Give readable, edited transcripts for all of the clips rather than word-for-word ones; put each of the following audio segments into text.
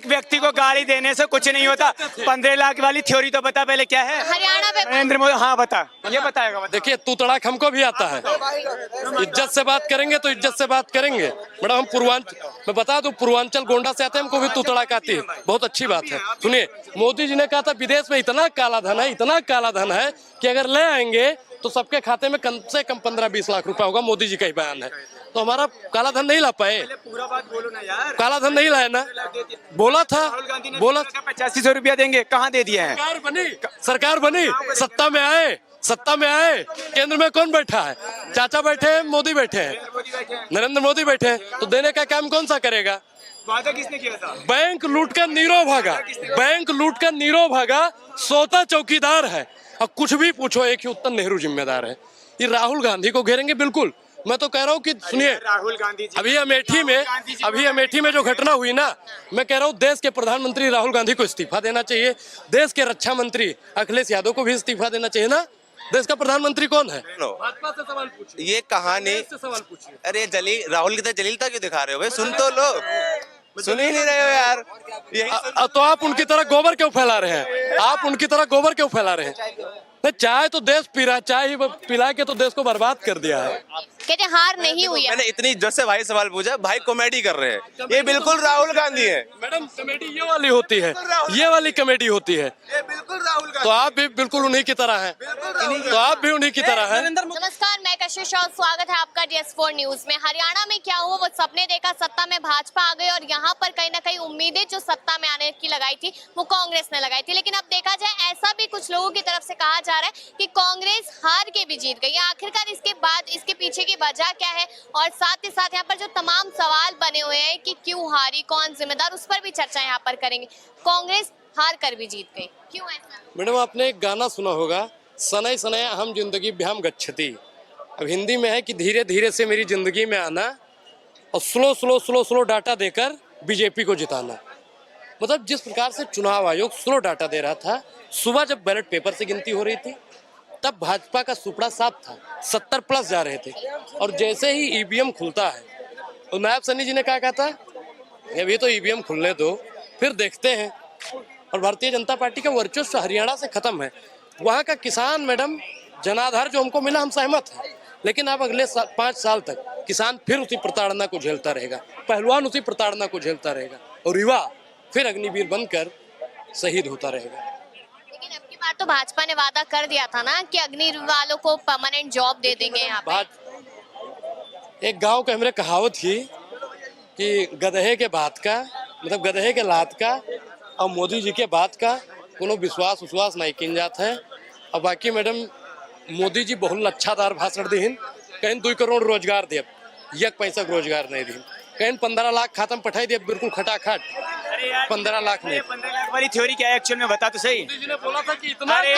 एक व्यक्ति को गाली देने से कुछ नहीं होता। 15 लाख वाली थ्योरी तो बता पहले क्या है। हरियाणा में नरेंद्र मोदी, हाँ बता, ये बताएगा बता। देखिए तू तड़ाक हमको भी आता है, इज्जत से बात करेंगे तो इज्जत से बात करेंगे। मैडम हम पूर्वांचल, मैं बता दूं पूर्वांचल गोंडा से आते हैं, हमको भी तू तड़ाक आती है, बहुत अच्छी बात है। सुनिए, मोदी जी ने कहा था विदेश में इतना काला धन है, इतना काला धन है कि अगर ले आएंगे तो सबके खाते में कम से कम 15-20 लाख रुपया होगा। मोदी जी का ही बयान है। तो हमारा काला धन नहीं ला पाए, पूरा बात बोलो ना यार। काला धन नहीं लाए ना, बोला था, बोला 8500 रुपया देंगे, कहाँ दे दिए हैं। सरकार बनी, सत्ता में आए, सत्ता में आए, केंद्र में कौन बैठा है? चाचा बैठे हैं, मोदी बैठे हैं, नरेंद्र मोदी बैठे हैं, तो देने का काम कौन सा करेगा? वादा किसने किया था? बैंक लूट कर नीरो भागा, बैंक लूट कर नीरो भागा, सोता चौकीदार है। और कुछ भी पूछो, एक ही उत्तर, नेहरू जिम्मेदार है। ये राहुल गांधी को घेरेंगे बिल्कुल। मैं तो कह रहा हूँ कि सुनिए, राहुल गांधी जी, अभी अमेठी में जो घटना हुई ना, मैं कह रहा हूँ देश के प्रधानमंत्री राहुल गांधी को इस्तीफा देना चाहिए, देश के रक्षा मंत्री अखिलेश यादव को भी इस्तीफा देना चाहिए ना। देश का प्रधानमंत्री कौन है? भाजपा से सवाल पूछिए, ये कहानी सवाल पूछिए। अरे राहुल की तरह जलीलता क्यों दिखा रहे हो भाई? सुन तो लो, सुन ही नहीं रहे हो यार। तो आप उनकी तरह गोबर क्यों फैला रहे हैं? आप उनकी तरह गोबर क्यों फैला रहे हैं? चाय तो देश पी रहा है, चाय ही पिला के तो देश को बर्बाद कर दिया है। कहते हार नहीं हुई है। मैंने इतनी इज्जत से भाई सवाल पूछा, भाई कॉमेडी कर रहे हैं। ये बिल्कुल राहुल गांधी है मैडम, कॉमेडी ये वाली होती है, ये वाली कॉमेडी होती है। ये बिल्कुल राहुल गांधी। तो आप भी बिल्कुल उन्हीं की तरह हैं, तो आप भी उन्हीं की तरह हैं। नमस्कार, मैं कशिश और स्वागत है आपका DS4 न्यूज में। हरियाणा में क्या हुआ वो सबने देखा, सत्ता में भाजपा आ गई और यहाँ पर कहीं ना कहीं उम्मीदें जो सत्ता में आने की लगाई थी वो कांग्रेस ने लगाई थी। लेकिन अब देखा जाए, ऐसा भी कुछ लोगों की तरफ से कहा जा रहा है कि कांग्रेस हार के भी जीत गई। आखिरकार इसके बाद इसके पीछे की वजह क्या है, और साथ ही साथ यहाँ पर जो तमाम सवाल बने हुए हैं कि क्यों हारी, कौन जिम्मेदार, उस पर भी चर्चा यहाँ पर करेंगे। कांग्रेस हार कर भी जीत गई, क्यों ऐसा? मैडम, आपने एक गाना सुना होगा, सनय सनय अहम जिंदगी भ्याम गच्छति। अब हिंदी में है कि धीरे धीरे से मेरी जिंदगी में आना और slow slow slow slow data देकर बीजेपी को जिताना। मतलब जिस प्रकार से चुनाव आयोग स्लो डाटा दे रहा था, सुबह जब बैलेट पेपर से गिनती हो रही थी तब भाजपा का सुपड़ा साफ था, 70+ जा रहे थे। और जैसे ही ईवीएम खुलता है, और नायब सन्नी जी ने क्या कहा था, अभी तो ईवीएम खुलने दो फिर देखते हैं। और भारतीय जनता पार्टी का वर्चस्व हरियाणा से खत्म है। वहाँ का किसान, मैडम, जनाधार जो हमको मिला, हम सहमत हैं, लेकिन अब अगले 5 साल तक किसान फिर उसी प्रताड़ना को झेलता रहेगा, पहलवान उसी प्रताड़ना को झेलता रहेगा, और युवा फिर अग्निवीर बनकर शहीद होता रहेगा। लेकिन अब की बार तो भाजपा ने वादा कर दिया था ना कि अग्निवीर वालों को परमानेंट जॉब दे देंगे यहाँ पे। एक गांव के हमरे कहावत थी कि गधे के बात का, मतलब गधे के लात का और मोदी जी के बात का कोनो विश्वास नहीं किन जात है। और बाकी मैडम, मोदी जी बहुत अच्छादार भाषण दीन, कहीं 2 करोड़ रोजगार दिए, 1 पैसा रोजगार नहीं दी, कहीं 15 लाख खातम पठाई दिए, बिल्कुल खटाखट 15 लाख नहीं। 15 लाख वाली थ्योरी क्या है एक्चुअल में, बता तो सही। मोदी जी ने बोला था कि इतना, अरे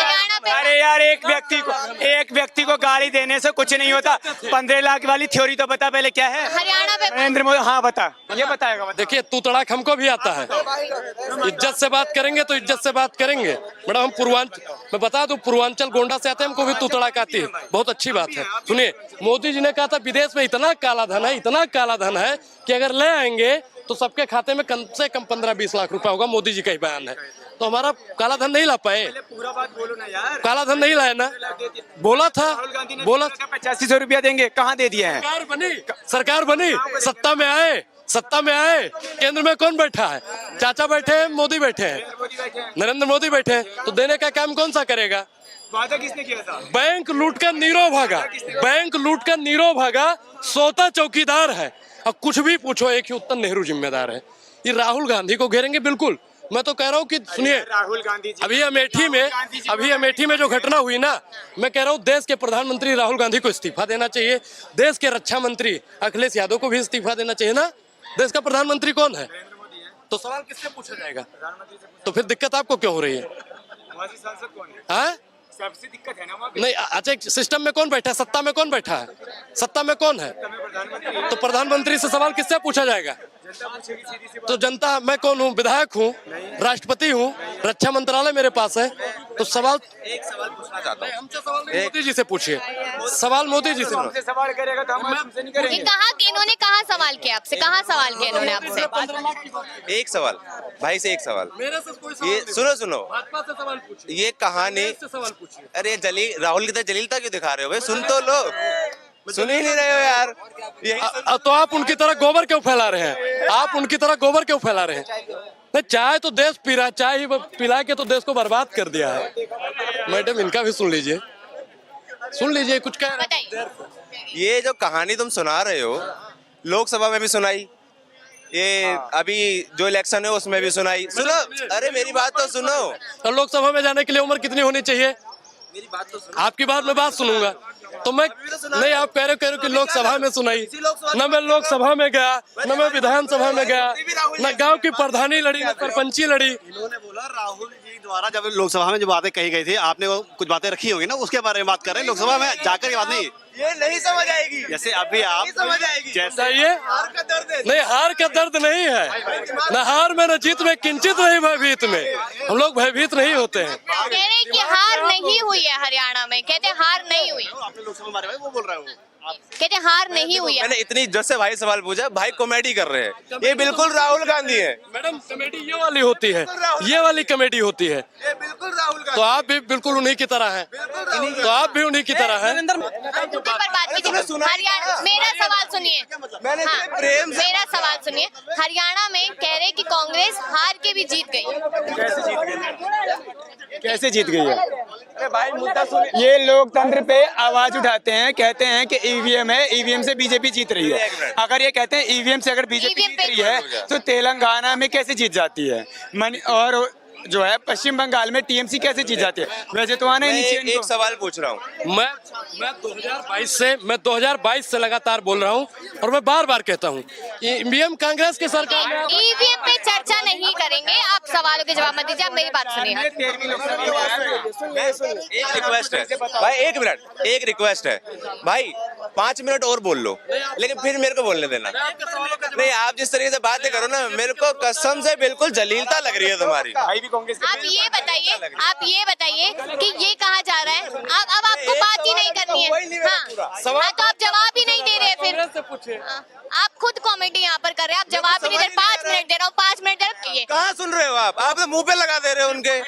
यार, एक व्यक्ति को गाली देने से कुछ नहीं होता। 15 लाख वाली थ्योरी तो बता पहले क्या है। हरियाणा में नरेंद्र मोदी, हाँ बता, ये बताएगा बता। देखिए तू तड़ाक हमको भी आता है, इज्जत से बात करेंगे तो इज्जत से बात करेंगे। मैडम हम मैं बता दूं पूर्वांचल गोंडा से आते हैं, हमको भी तू तड़ाक आती है, बहुत अच्छी बात है। सुनिए, मोदी जी ने कहा था विदेश में इतना काला धन है, इतना काला धन है कि अगर ले आएंगे तो सबके खाते में कम से कम 15-20 लाख रुपया होगा। मोदी जी का ही बयान है। तो हमारा काला धन नहीं ला पाए, पूरा बात बोलो ना यार। काला धन नहीं लाए ना, बोला था, बोला 8500 रुपया देंगे, कहाँ दे दिए हैं। सरकार बनी, सत्ता में आए, सत्ता में आए, केंद्र में कौन बैठा है? चाचा बैठे हैं, मोदी बैठे हैं, नरेंद्र मोदी बैठे हैं, तो देने का काम कौन सा करेगा? वादा किसने किया था? बैंक लूट कर नीरो भागा, बैंक लूट कर नीरो भागा, सोता चौकीदार है। और कुछ भी पूछो, एक ही उत्तर, नेहरू जिम्मेदार है। ये राहुल गांधी को घेरेंगे बिल्कुल। मैं तो कह रहा हूँ कि सुनिए, राहुल गांधी जी, अभी अमेठी में जो घटना हुई ना, मैं कह रहा हूँ देश के प्रधानमंत्री राहुल गांधी को इस्तीफा देना चाहिए, देश के रक्षा मंत्री अखिलेश यादव को भी इस्तीफा देना चाहिए ना। देश का प्रधानमंत्री कौन है? तो सवाल किससे पूछा जाएगा? तो फिर दिक्कत आपको क्यों हो रही है? हाँ, सबसे दिक्कत है ना नहीं। अच्छा, सिस्टम में कौन बैठा है? सत्ता में कौन बैठा है? सत्ता में कौन है? तो प्रधानमंत्री से सवाल किससे पूछा जाएगा? तो जनता, मैं कौन हूँ? विधायक हूँ, राष्ट्रपति हूँ, रक्षा मंत्रालय मेरे पास है। तो सवाल, एक सवाल पूछना चाहता हूँ। हमसे सवाल नहीं, मोदी जी से पूछिए। सवाल मोदी जी से। हमसे सवाल करेगा तो हम तुमसे नहीं ये करेंगे। कहा कि इन्होंने कहाँ सवाल किया आपसे, कहाँ सवाल किया इन्होंने आपसे? एक सवाल भाई से, एक सवाल। मेरे से कोई ये सुनो भाजपा से सवाल पूछिए, ये कहानी, सवाल पूछिए। अरे राहुल की तरह जलीलता क्यों दिखा रहे हो भाई? सुन तो लो, सुन ही नहीं रहे हो यार। तो आप उनकी तरह गोबर क्यों फैला रहे हैं? आप उनकी तरह गोबर क्यों फैला रहे हैं? नहीं, चाय तो देश पी रहा है, चाय ही पिला के तो देश को बर्बाद कर दिया है। मैडम, इनका भी सुन लीजिए, कुछ कह रहे हैं। बताइए। ये जो कहानी तुम सुना रहे हो, लोकसभा में भी सुनाई, ये अभी जो इलेक्शन है उसमें भी सुनाई। सुनो, अरे मेरी बात तो सुनो। तो लोकसभा में जाने के लिए उम्र कितनी होनी चाहिए? मेरी बात तो सुनो। आपकी बात मैं बात सुनूंगा। तो मैं नहीं, आप कह रहे हो कि लोकसभा में सुनाई, न मैं लोकसभा में गया, न मैं विधानसभा में गया, न गांव की प्रधानी लड़ी, न सरपंची लड़ी। इन्होंने बोला राहुल जी द्वारा जब लोकसभा में जो बातें कही गई थी, आपने वो कुछ बातें रखी होगी ना, उसके बारे में बात कर रहे हैं। लोकसभा में जाकर की बात नहीं, ये नहीं समझ आएगी। जैसे अभी आप समझ आएगी। जैसे चाहिए नहीं, हार का दर्द नहीं है, न हार में न जीत में, किंचित नहीं भयभीत में। हम लोग भयभीत नहीं होते हैं। कह रहे हैं कि हार नहीं हुई है हरियाणा में, कहते हैं हार नहीं हुई, आपने लोकसभा में मारे भाई, वो बोल रहा हूँ। कहते हैं हार नहीं हुई है। मैंने इतनी इज्जत से भाई सवाल पूछा, भाई कॉमेडी कर रहे हैं। ये बिल्कुल राहुल गांधी है। मैडम, कमेटी ये वाली होती है, ये वाली कमेटी होती है। ये बिल्कुल राहुल तो आप भी बिल्कुल उन्हीं की तरह हैं, तो आप भी उन्हीं की तरह हैं। मुद्दे पर बात कीजिए। हरियाणा, मेरा सवाल सुनिए। मैंने हाँ, प्रेम से मेरा सवाल सुनिए। हरियाणा में कह रहे कि कांग्रेस हार के भी जीत गई। कैसे जीत गई है? अरे भाई मुद्दा सुन, ये लोकतंत्र पे आवाज उठाते हैं, कहते हैं कि ईवीएम है, ईवीएम से बीजेपी जीत रही है। अगर ये कहते हैं ईवीएम से अगर बीजेपी EVM जीत रही है तो तेलंगाना में कैसे जीत जाती है? और जो है पश्चिम बंगाल में टीएमसी कैसे जीत जाती है? वैसे तो आना ही मैं नहीं चाहिए एक सवाल पूछ रहा हूँ। मैं 2022 से लगातार बोल रहा हूँ, और मैं बार बार कहता हूँ, ईवीएम कांग्रेस की सरकार में। ईवीएम पे चर्चा नहीं करेंगे, आप सवालों के जवाब मत दीजिए, आप मेरी बात सुनिए। एक रिक्वेस्ट है भाई, एक मिनट, एक रिक्वेस्ट है भाई, 5 मिनट और बोल लो, लेकिन फिर मेरे को बोलने देना। नहीं, आप जिस तरीके से बातें करो ना, मेरे को कसम से बिल्कुल जलीलता लग रही है तुम्हारी। भाई भी कांग्रेस आप ये बताइए कि ये कहा जा रहा है, अब आपको बात ही नहीं करनी है। हाँ, तो आप जवाब ही नहीं दे रहे फिर। आप खुद कॉमेडी यहाँ पर कर रहे हैं, आप जवाब ही नहीं दे रहे। 5 मिनट दे रहा हूँ, 5 मिनट दे रहा हूँ। कहाँ सुन रहे हो आप? आप तो मुंह पे लगा दे रहे हो उनके।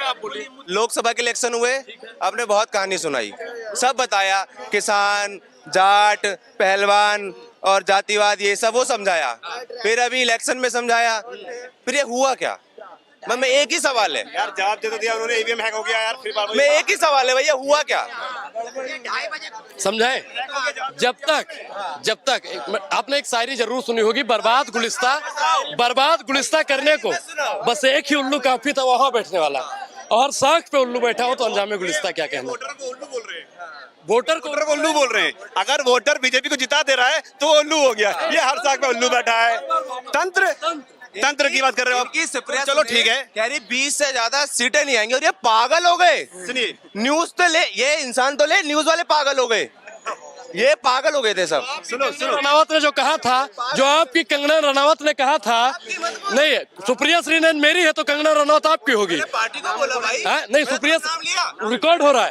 लोकसभा के इलेक्शन हुए, आपने बहुत कहानी सुनाई, सब बताया, किसान, जाट, पहलवान और जातिवाद, ये सब वो समझाया। फिर अभी इलेक्शन में समझाया, फिर ये हुआ क्या? मैं एक ही सवाल है यार, जवाब दे तो दिया उन्होंने, ईवीएम हैक हो गया यार। फिर मैं एक ही सवाल है भैया, हुआ क्या? समझाए? जब तक आपने एक शायरी जरूर सुनी होगी, बर्बाद गुलिस्ता करने को बस एक ही उल्लू काफी था, वहां बैठने वाला, और साख पे उल्लू बैठा हो तो अंजामे गुलिस्ता क्या कहना। वोटर को उल्लू बोल रहे हैं। अगर वोटर बीजेपी को जिता दे रहा है तो वो उल्लू हो गया। ये हर साख पे उल्लू बैठा है। तंत्र की बात कर रहे हो आप? चलो ठीक है, कह रही 20 से ज्यादा सीटें नहीं आएंगी, और ये पागल हो गए। सुनिए, न्यूज तो ले, ये इंसान तो ले, न्यूज वाले पागल हो गए, ये पागल हो गए थे सब। सुनो रनावत ने जो कहा था, जो आपकी कंगना रनावत ने कहा था, नहीं सुप्रिया श्रीनयन मेरी है तो कंगना रनावत आपकी होगी। पार्टी को बोला भाई। नहीं, सुप्रिया रिकॉर्ड हो रहा है।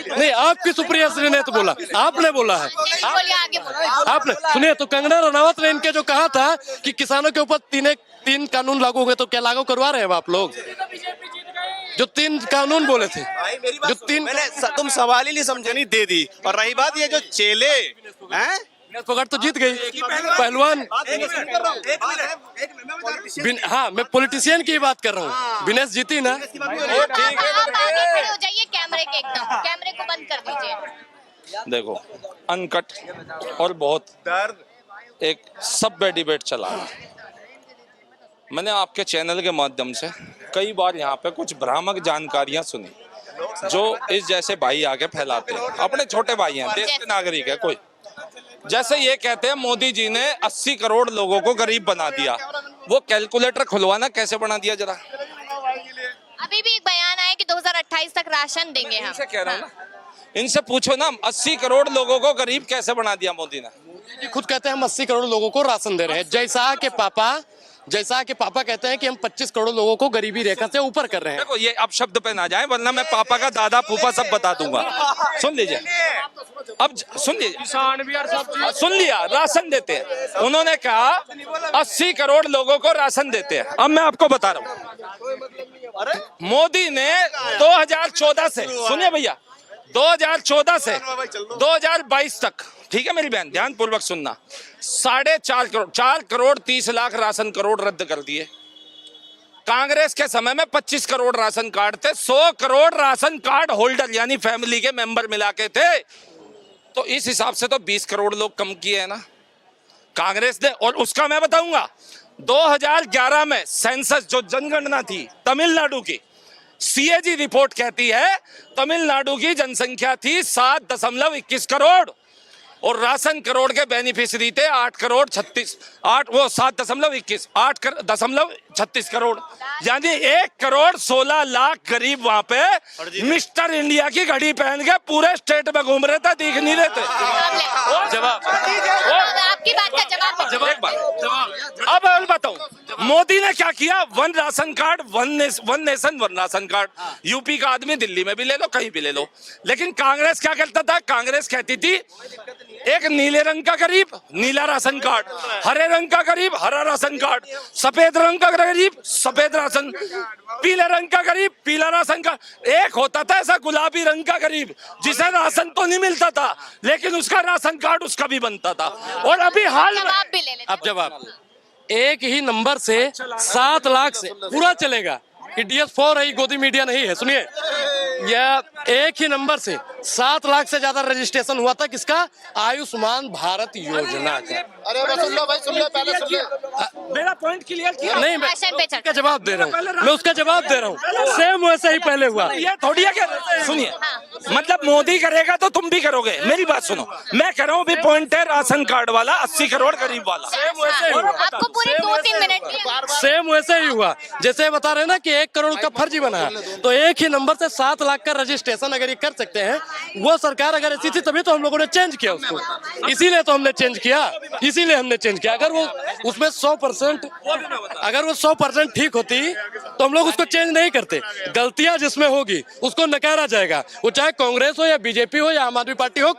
नहीं, आपकी सुप्रिया श्रीनयन ने तो बोला, आपने बोला है। बोलिए, आगे बोलिए। आपने सुनिए, तो कंगना रनावत ने इनके जो कहा था कि किसानों के ऊपर 3 कानून लागू हो गए, तो क्या लागू करवा रहे हैं आप लोग? जो 3 कानून बोले थे, जो 3, तुम सवाल ही नहीं समझे। नहीं दे दी। और रही बात ये जो चेले हैं, पकड़ तो जीत गई पहलवान। हाँ, मैं पॉलिटिशियन की बात कर रहा हूँ, विनेश जीती ना। आप आगे खड़े हो जाइए, कैमरे को बंद कर दीजिए। देखो, अनकट और बहुत दर्द एक सभ्य डिबेट चला। मैंने आपके चैनल के माध्यम से कई बार यहाँ पे कुछ भ्रामक जानकारियां सुनी, जो इस जैसे भाई आके फैलाते हैं। अपने छोटे भाई हैं, देश के नागरिक है कोई, जैसे ये कहते हैं मोदी जी ने 80 करोड़ लोगों को गरीब बना दिया। वो कैलकुलेटर खुलवाना, कैसे बना दिया जरा। अभी भी एक बयान आया कि 2028 तक राशन देंगे हम। इनसे कह रहा हूँ ना, इनसे पूछो ना, 80 करोड़ लोगों को गरीब कैसे बना दिया मोदी ने। ये खुद कहते हैं हम 80 करोड़ लोगों को राशन दे रहे हैं, जैसा कि पापा कहते हैं कि हम 25 करोड़ लोगों को गरीबी रेखा से ऊपर कर रहे हैं। देखो ये अब शब्द पे ना जाए, वरना मैं पापा का दादा फूफा सब बता दूंगा। सुन लीजिए, अब सुन लीजिए, सुन लिया, राशन देते हैं। उन्होंने कहा 80 करोड़ लोगों को राशन देते हैं। अब मैं आपको बता रहा हूँ, मोदी ने 2014 से, सुनिए भैया, 2014 से 2022 तक, ठीक है मेरी बहन ध्यान पूर्वक सुनना, 4 करोड़ 30 लाख राशन करोड़ रद्द कर दिए। कांग्रेस के समय में 25 करोड़ राशन कार्ड थे, 100 करोड़ राशन कार्ड होल्डर यानी फैमिली के मेंबर मिला के थे, तो इस हिसाब से तो 20 करोड़ लोग कम किए हैं ना कांग्रेस ने। और उसका मैं बताऊंगा, 2011 में सेंसस जो जनगणना थी तमिलनाडु की, सीएजी रिपोर्ट कहती है तमिलनाडु की जनसंख्या थी 7.21 करोड़ और राशन करोड़ के बेनिफिशियरी थे 8.36 करोड़, यानी 1 करोड़ 16 लाख गरीब वहां पे मिस्टर इंडिया की घड़ी पहन के पूरे स्टेट में घूम रहे थे, दिख नहीं रहे थे। आपकी बात का जवाब अब बताऊं मोदी ने क्या किया, one ration card, one nation one ration card. UP का आदमी दिल्ली में भी ले लो, कहीं भी ले लो। लेकिन कांग्रेस क्या करता था, कांग्रेस कहती थी एक नीले रंग का गरीब नीला राशन कार्ड, हरे रंग का गरीब हरा राशन कार्ड, सफेद रंग का गरीब सफेद राशन, पीले रंग का गरीब पीला राशन कार्ड। एक होता था ऐसा गुलाबी रंग का गरीब जिसे राशन तो नहीं मिलता था लेकिन उसका राशन कार्ड उसका भी बनता था। और अभी हाल में जवाब भी ले लेते हैं। अब जवाब एक ही नंबर से 7 लाख से पूरा चलेगा, DS4 है, गोदी मीडिया नहीं है। सुनिए, यह एक ही नंबर से 7 लाख से ज्यादा रजिस्ट्रेशन हुआ था किसका, आयुष्मान भारत योजना का। अरे सुन लो भाई, सुन लो, पहले सुन लो। मेरा पॉइंट क्लियर किया नहीं, मैं भाषण पे चर्चा। उसका जवाब दे रहा हूँ, मैं उसका जवाब दे रहा हूँ। सेम वैसे ही पहले हुआ। ये थोड़ी है कि सुनिए, मतलब मोदी करेगा तो तुम भी करोगे। मेरी बात सुनो, मैं कह रहा हूँ अभी पॉइंट है राशन कार्ड वाला 80 करोड़ गरीब वाला। आपको पूरे 2-3 मिनट दिए। सेम वैसे ही हुआ, जैसे बता रहे हैं ना कि 1 करोड़ का फर्जी बना है, तो एक ही नंबर से 7 लाख का रजिस्ट्रेशन अगर ये कर सकते हैं, वो सरकार अगर ऐसी थी तभी तो हम लोगों ने चेंज किया उसको, इसीलिए तो हमने चेंज किया, इसीलिए हमने चेंज किया। अगर वो उसमें 100% अगर वो 100% ठीक होती तो हम लोग उसको चेंज नहीं करते। गलतियां जिसमें होगी उसको नकारा जाएगा, वो चाहे कांग्रेस हो या बीजेपी हो या आम आदमी पार्टी हो।